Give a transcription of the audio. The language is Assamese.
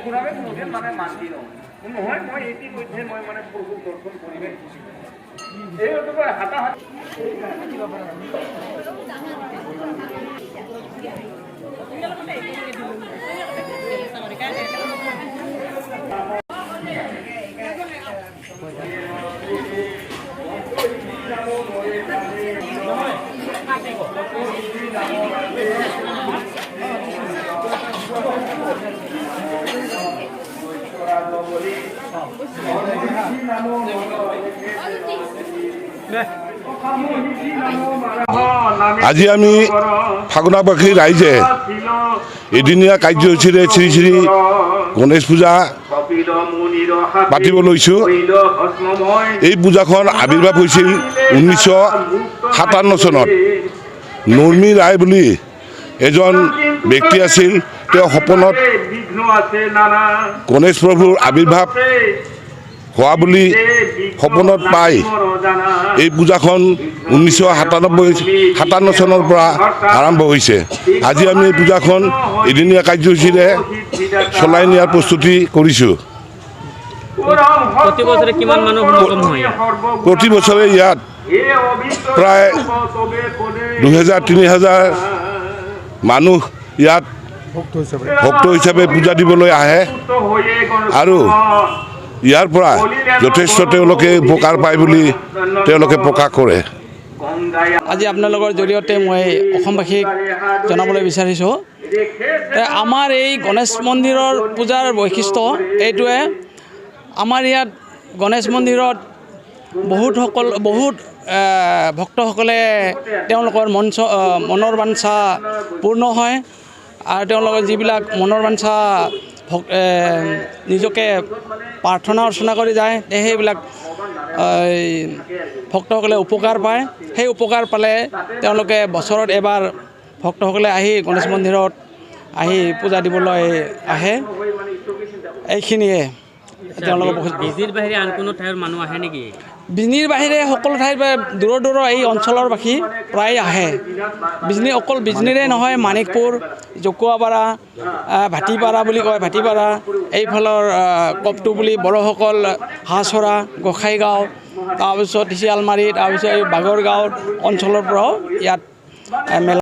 পৰশুৰামে কোনোদিন মানে মান্তি নহয় মই ইতিমধ্যে মই মানে প্ৰভু দৰ্শন কৰিমেই এই হাতাহাতি আজি আমি ফাগুনাবাসী ৰাইজে এদিনীয়া কাৰ্যসূচীৰে শ্ৰী শ্ৰী গণেশ পূজা পাতিব লৈছোঁ। এই পূজাখন আৱিৰ্ভাৱ হৈছিল 1957 চনত। নৰ্মী ৰায় বুলি এজন ব্যক্তি আছিল। তেওঁ সপোনত গণেশ প্ৰভুৰ আৱিৰ্ভাৱ হোৱা বুলি সপোনত পাই এই পূজাখন 1957 চনৰ পৰা আৰম্ভ হৈছে। আজি আমি এই পূজাখন এদিনীয়া কাৰ্যসূচীৰে চলাই নিয়াৰ প্ৰস্তুতি কৰিছোঁ। প্ৰতি বছৰে কিমান মানুহ সমাগম হয়? প্ৰতি বছৰে ইয়াত প্ৰায় 2000-3000 মানুহ ইয়াত ভক্ত হিচাপে পূজা দিবলৈ আহে আৰু ইয়াৰ পৰা যথেষ্ট তেওঁলোকে উপকাৰ পায় বুলি তেওঁলোকে প্ৰকাশ কৰে। আজি আপোনালোকৰ জৰিয়তে মই অসমবাসীক জনাবলৈ বিচাৰিছোঁ আমাৰ এই গণেশ মন্দিৰৰ পূজাৰ বৈশিষ্ট্য এইটোৱে। আমাৰ ইয়াত গণেশ মন্দিৰত বহুত ভক্তসকলে তেওঁলোকৰ মনৰ বাঞ্ছা পূৰ্ণ হয় আৰু তেওঁলোকৰ যিবিলাক মনৰ বাঞ্ছা নিজকে প্ৰাৰ্থনা অৰ্চনা কৰি যায় সেইবিলাক ভক্তসকলে উপকাৰ পায়। সেই উপকাৰ পালে তেওঁলোকে বছৰত এবাৰ ভক্তসকলে আহি গণেশ মন্দিৰত আহি পূজা দিবলৈ আহে। এইখিনিয়ে তেওঁলোকৰ বিজনীৰ বাহিৰে আন কোনো ঠাইৰ মানুহ আহে নেকি? বিজনীৰ বাহিৰে সকলো ঠাইৰ দূৰৰ এই অঞ্চলৰ বাসী প্ৰায় আহে। অকল বিজনীৰে নহয়, মাণিকপুৰ, জকুৱাপাৰা, ভাটিপাৰা বুলি কয়, ভাটিপাৰা এইফালৰ কপটু বুলি বড়োসকল, হাঁহচৰা, গোসাইগাঁও, তাৰপিছত শিয়ালমাৰী, তাৰপিছত এই বাগৰগাঁও অঞ্চলৰ পৰাও ইয়াত মেলা